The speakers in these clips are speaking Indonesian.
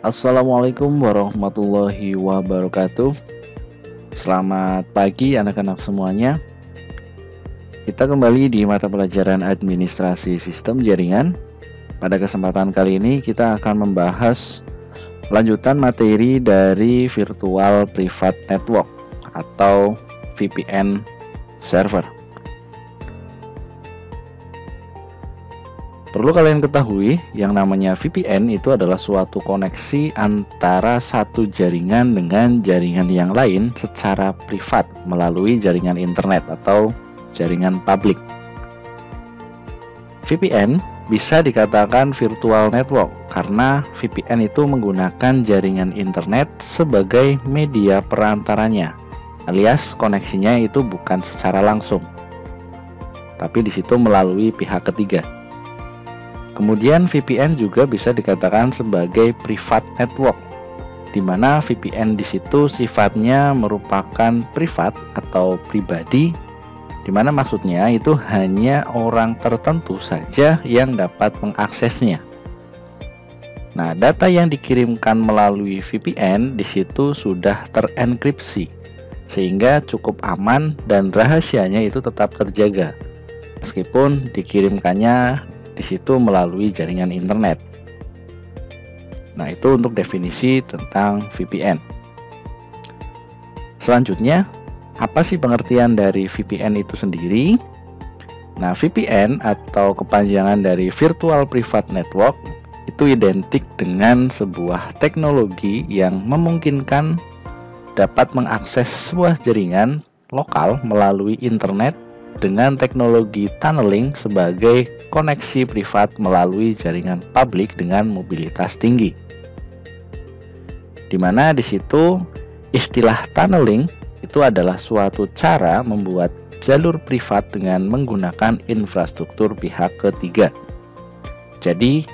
Assalamualaikum warahmatullahi wabarakatuh. Selamat pagi anak-anak semuanya. Kita kembali di mata pelajaran Administrasi Sistem Jaringan. Pada kesempatan kali ini kita akan membahas lanjutan materi dari Virtual Private Network atau VPN server. Perlu kalian ketahui, yang namanya VPN itu adalah suatu koneksi antara satu jaringan dengan jaringan yang lain secara privat melalui jaringan internet atau jaringan publik. VPN bisa dikatakan virtual network karena VPN itu menggunakan jaringan internet sebagai media perantaranya, alias koneksinya itu bukan secara langsung, tapi di situ melalui pihak ketiga. Kemudian VPN juga bisa dikatakan sebagai private network, di mana VPN di situ sifatnya merupakan privat atau pribadi, di mana maksudnya itu hanya orang tertentu saja yang dapat mengaksesnya. Nah, data yang dikirimkan melalui VPN di situ sudah terenkripsi, sehingga cukup aman dan rahasianya itu tetap terjaga, meskipun dikirimkannya di situ melalui jaringan internet. Nah, itu untuk definisi tentang VPN. Selanjutnya, apa sih pengertian dari VPN itu sendiri? Nah, VPN atau kepanjangan dari Virtual Private Network itu identik dengan sebuah teknologi yang memungkinkan dapat mengakses sebuah jaringan lokal melalui internet dengan teknologi tunneling sebagai koneksi privat melalui jaringan publik dengan mobilitas tinggi. Di mana di situ istilah tunneling itu adalah suatu cara membuat jalur privat dengan menggunakan infrastruktur pihak ketiga. Jadi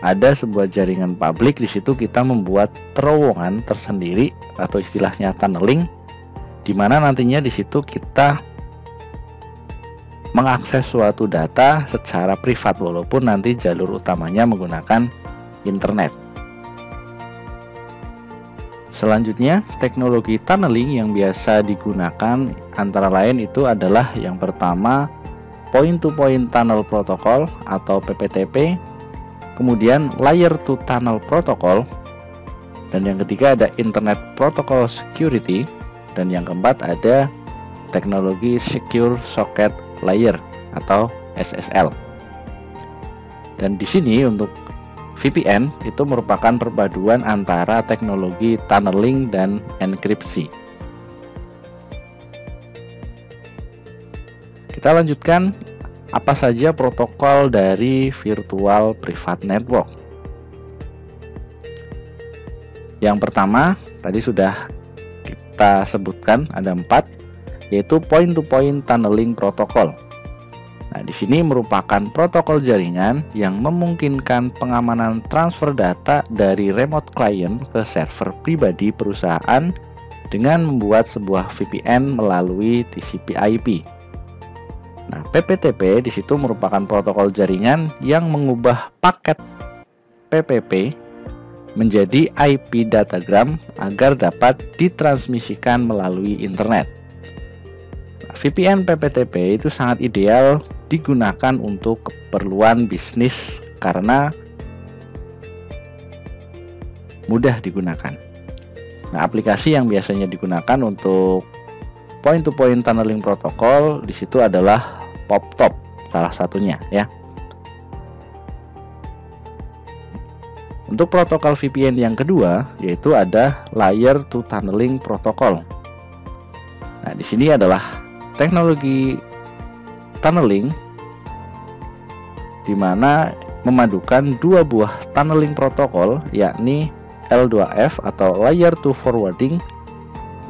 ada sebuah jaringan publik, di situ kita membuat terowongan tersendiri atau istilahnya tunneling, di mana nantinya di situ kita mengakses suatu data secara privat walaupun nanti jalur utamanya menggunakan internet. Selanjutnya, teknologi tunneling yang biasa digunakan antara lain itu adalah yang pertama Point to Point Tunnel Protocol atau PPTP, kemudian Layer to Tunnel Protocol, dan yang ketiga ada Internet Protocol Security, dan yang keempat ada teknologi Secure Socket Layer atau SSL. Dan di sini untuk VPN itu merupakan perpaduan antara teknologi tunneling dan enkripsi. Kita lanjutkan, apa saja protokol dari Virtual Private Network. Yang pertama, tadi sudah kita sebutkan ada 4, yaitu Point-to-Point Tunneling Protocol. Nah, di sini merupakan protokol jaringan yang memungkinkan pengamanan transfer data dari remote client ke server pribadi perusahaan dengan membuat sebuah VPN melalui TCP/IP. Nah, PPTP di situ merupakan protokol jaringan yang mengubah paket PPP menjadi IP datagram agar dapat ditransmisikan melalui internet. VPN PPTP itu sangat ideal digunakan untuk keperluan bisnis karena mudah digunakan. Nah, aplikasi yang biasanya digunakan untuk point-to-point tunneling protocol di situ adalah PopTop salah satunya ya. Untuk protokol VPN yang kedua yaitu ada Layer to Tunneling Protocol. Nah, di sini adalah teknologi tunneling di mana memadukan dua buah tunneling protokol, yakni L2F atau Layer 2 Forwarding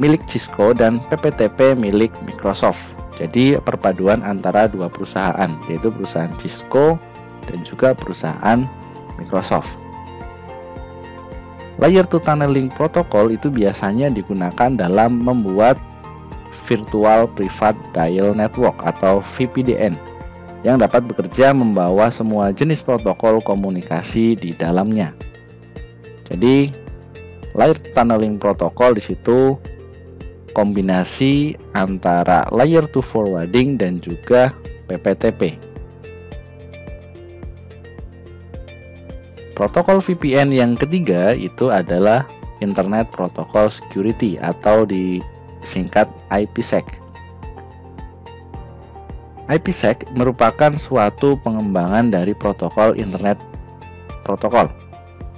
milik Cisco dan PPTP milik Microsoft. Jadi perpaduan antara dua perusahaan, yaitu perusahaan Cisco dan juga perusahaan Microsoft. Layer 2 Tunneling Protocol itu biasanya digunakan dalam membuat Virtual Private Dial Network atau VPDN yang dapat bekerja membawa semua jenis protokol komunikasi di dalamnya. Jadi layer tunneling protokol di situ kombinasi antara layer 2 forwarding dan juga PPTP. Protokol VPN yang ketiga itu adalah Internet Protocol Security atau disingkat IPsec. IPsec merupakan suatu pengembangan dari protokol Internet Protokol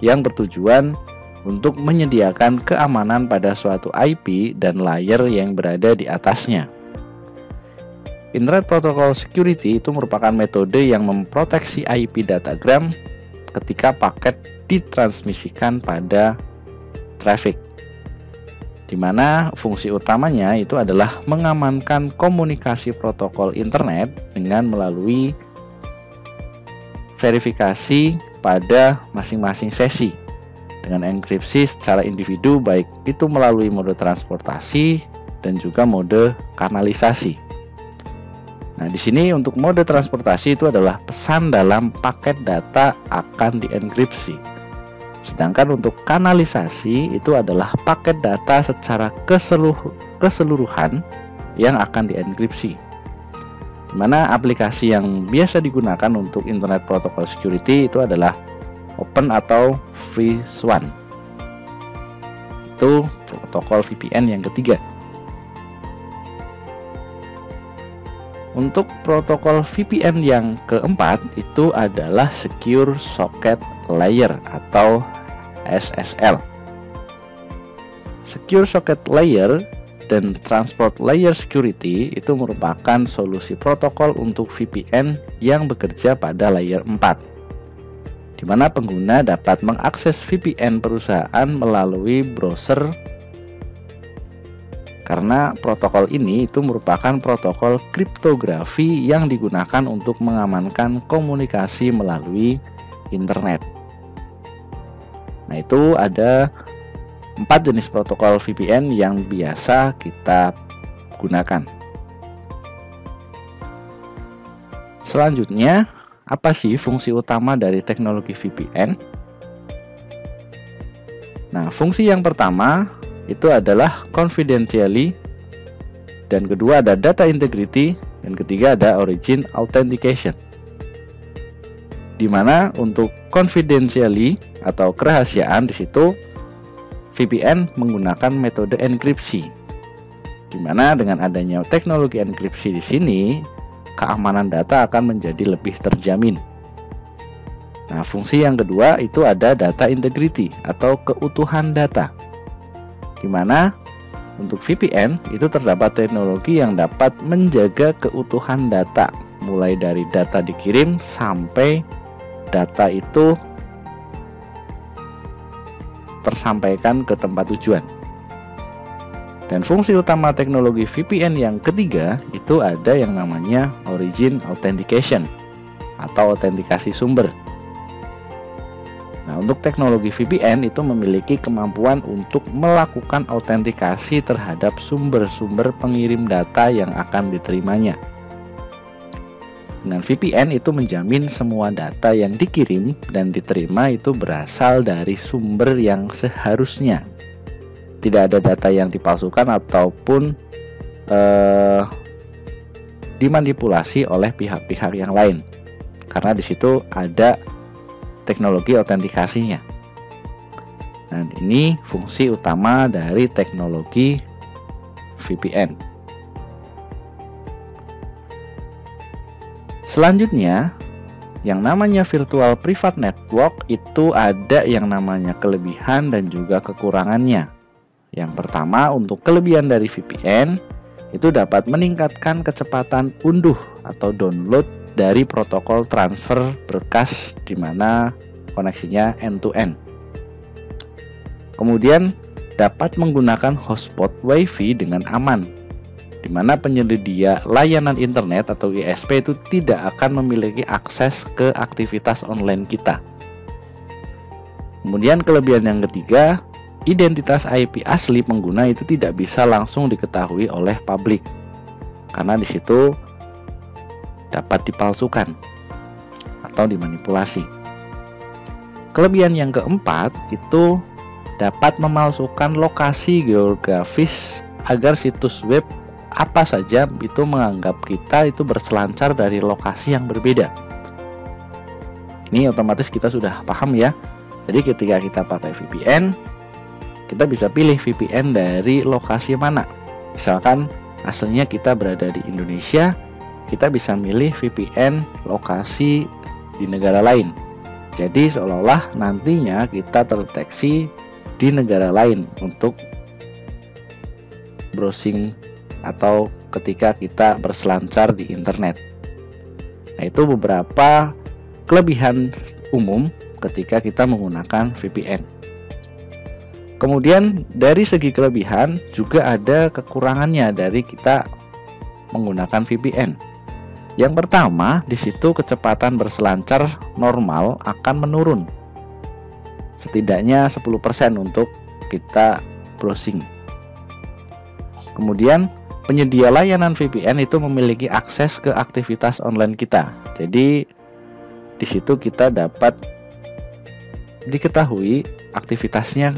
yang bertujuan untuk menyediakan keamanan pada suatu IP dan layer yang berada di atasnya. Internet Protocol Security itu merupakan metode yang memproteksi IP datagram ketika paket ditransmisikan pada traffic, di mana fungsi utamanya itu adalah mengamankan komunikasi protokol internet dengan melalui verifikasi pada masing-masing sesi dengan enkripsi secara individu, baik itu melalui mode transportasi dan juga mode kanalisasi. Nah, di sini untuk mode transportasi itu adalah pesan dalam paket data akan dienkripsi. Sedangkan untuk kanalisasi itu adalah paket data secara keseluruhan yang akan dienkripsi. Di mana aplikasi yang biasa digunakan untuk Internet Protocol Security itu adalah Open atau FreeSWAN. Itu protokol VPN yang ketiga. Untuk protokol VPN yang keempat itu adalah Secure Socket Layer atau SSL. Secure Socket Layer dan Transport Layer Security itu merupakan solusi protokol untuk VPN yang bekerja pada layer 4, di mana pengguna dapat mengakses VPN perusahaan melalui browser. Karena protokol ini itu merupakan protokol kriptografi yang digunakan untuk mengamankan komunikasi melalui internet. Nah, itu ada 4 jenis protokol VPN yang biasa kita gunakan. Selanjutnya, apa sih fungsi utama dari teknologi VPN? Nah, fungsi yang pertama itu adalah confidentiality, dan kedua ada data integrity, dan ketiga ada origin authentication. Di mana untuk confidentiality atau kerahasiaan di situ VPN menggunakan metode enkripsi. Di mana dengan adanya teknologi enkripsi di sini keamanan data akan menjadi lebih terjamin. Nah, fungsi yang kedua itu ada data integrity atau keutuhan data. Di mana untuk VPN itu terdapat teknologi yang dapat menjaga keutuhan data, mulai dari data dikirim sampai data itu tersampaikan ke tempat tujuan. Dan fungsi utama teknologi VPN yang ketiga itu ada yang namanya origin authentication atau autentikasi sumber. Nah, untuk teknologi VPN itu memiliki kemampuan untuk melakukan autentikasi terhadap sumber-sumber pengirim data yang akan diterimanya. Dengan VPN itu menjamin semua data yang dikirim dan diterima itu berasal dari sumber yang seharusnya. Tidak ada data yang dipalsukan ataupun dimanipulasi oleh pihak-pihak yang lain. Karena di situ ada teknologi autentikasinya. Dan ini fungsi utama dari teknologi VPN. Selanjutnya, yang namanya virtual private network itu ada yang namanya kelebihan dan juga kekurangannya. Yang pertama, untuk kelebihan dari VPN itu dapat meningkatkan kecepatan unduh atau download dari protokol transfer berkas di mana koneksinya end-to-end. Kemudian dapat menggunakan hotspot WiFi dengan aman, di mana penyedia layanan internet atau ISP itu tidak akan memiliki akses ke aktivitas online kita. Kemudian kelebihan yang ketiga, identitas IP asli pengguna itu tidak bisa langsung diketahui oleh publik, karena di situ dapat dipalsukan atau dimanipulasi. Kelebihan yang keempat itu dapat memalsukan lokasi geografis agar situs web apa saja itu menganggap kita itu berselancar dari lokasi yang berbeda. Ini otomatis kita sudah paham ya. Jadi ketika kita pakai VPN, kita bisa pilih VPN dari lokasi mana. Misalkan aslinya kita berada di Indonesia, kita bisa milih VPN lokasi di negara lain. Jadi seolah-olah nantinya kita terdeteksi di negara lain untuk browsing atau ketika kita berselancar di internet. Nah, itu beberapa kelebihan umum ketika kita menggunakan VPN. Kemudian dari segi kelebihan juga ada kekurangannya dari kita menggunakan VPN. Yang pertama, di situ kecepatan berselancar normal akan menurun. Setidaknya 10% untuk kita browsing. Kemudian, penyedia layanan VPN itu memiliki akses ke aktivitas online kita. Jadi, di situ kita dapat diketahui aktivitasnya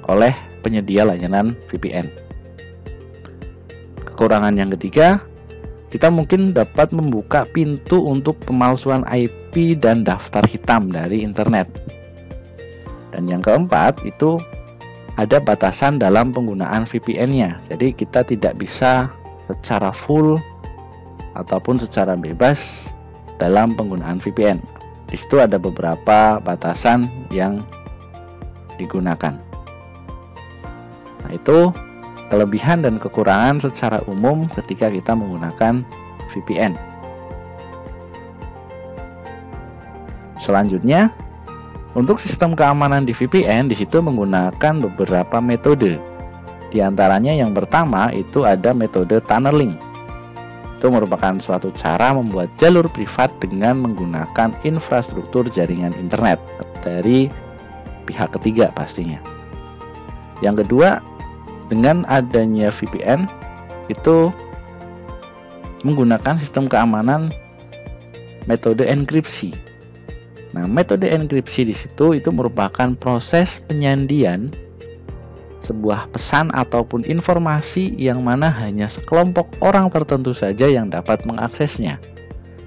oleh penyedia layanan VPN. Kekurangan yang ketiga, kita mungkin dapat membuka pintu untuk pemalsuan IP dan daftar hitam dari internet. Dan yang keempat itu ada batasan dalam penggunaan VPN-nya. Jadi kita tidak bisa secara full ataupun secara bebas dalam penggunaan VPN. Di situ ada beberapa batasan yang digunakan. Nah, itu kelebihan dan kekurangan secara umum ketika kita menggunakan VPN. Selanjutnya, untuk sistem keamanan di VPN di situ menggunakan beberapa metode. Di antaranya yang pertama itu ada metode tunneling. Itu merupakan suatu cara membuat jalur privat dengan menggunakan infrastruktur jaringan internet dari pihak ketiga pastinya. Yang kedua, dengan adanya VPN itu menggunakan sistem keamanan metode enkripsi. Nah, metode enkripsi di situ itu merupakan proses penyandian sebuah pesan ataupun informasi yang mana hanya sekelompok orang tertentu saja yang dapat mengaksesnya.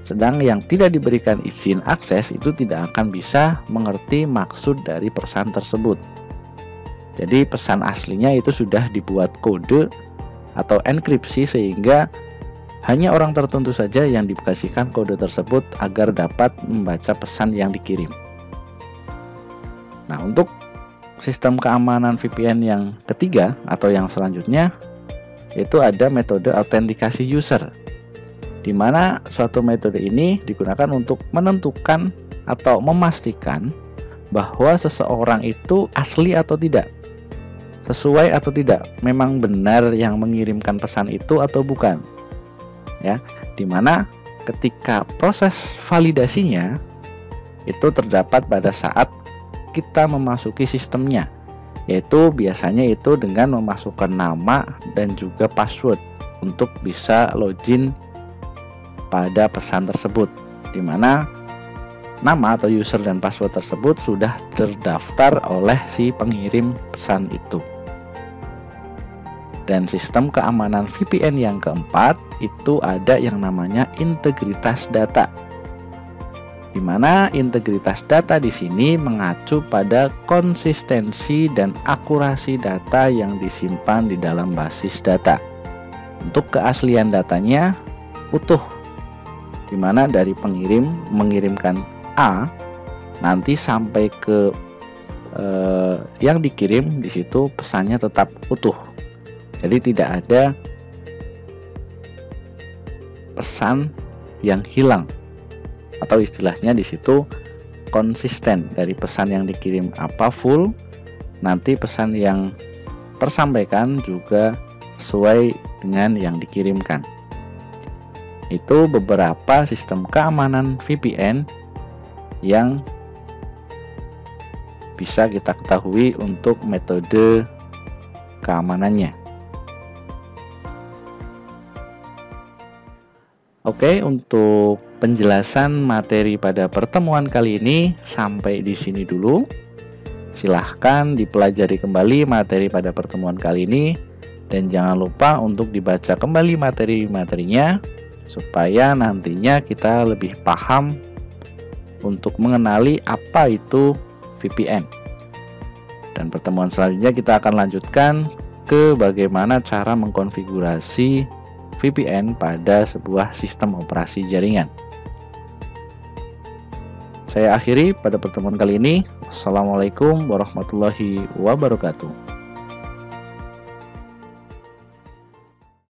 Sedang yang tidak diberikan izin akses itu tidak akan bisa mengerti maksud dari pesan tersebut. Jadi pesan aslinya itu sudah dibuat kode atau enkripsi sehingga hanya orang tertentu saja yang dikasihkan kode tersebut agar dapat membaca pesan yang dikirim. Nah, untuk sistem keamanan VPN yang ketiga atau yang selanjutnya itu ada metode autentikasi user, di mana suatu metode ini digunakan untuk menentukan atau memastikan bahwa seseorang itu asli atau tidak, sesuai atau tidak, memang benar yang mengirimkan pesan itu atau bukan. Ya, dimana ketika proses validasinya itu terdapat pada saat kita memasuki sistemnya, yaitu biasanya itu dengan memasukkan nama dan juga password untuk bisa login pada pesan tersebut, dimana nama atau user dan password tersebut sudah terdaftar oleh si pengirim pesan itu. Dan sistem keamanan VPN yang keempat itu ada yang namanya integritas data, di mana integritas data di sini mengacu pada konsistensi dan akurasi data yang disimpan di dalam basis data. Untuk keaslian datanya utuh, di mana dari pengirim mengirimkan A, nanti sampai ke yang dikirim di situ pesannya tetap utuh. Jadi tidak ada pesan yang hilang, atau istilahnya di situ konsisten dari pesan yang dikirim apa full, nanti pesan yang tersampaikan juga sesuai dengan yang dikirimkan. Itu beberapa sistem keamanan VPN yang bisa kita ketahui untuk metode keamanannya. Oke, untuk Penjelasan materi pada pertemuan kali ini sampai di sini dulu. Silahkan dipelajari kembali materi pada pertemuan kali ini dan jangan lupa untuk dibaca kembali materi-materinya supaya nantinya kita lebih paham untuk mengenali apa itu VPN. Dan pertemuan selanjutnya kita akan lanjutkan ke bagaimana cara mengkonfigurasi VPN pada sebuah sistem operasi jaringan. Saya akhiri pada pertemuan kali ini. Wassalamualaikum warahmatullahi wabarakatuh.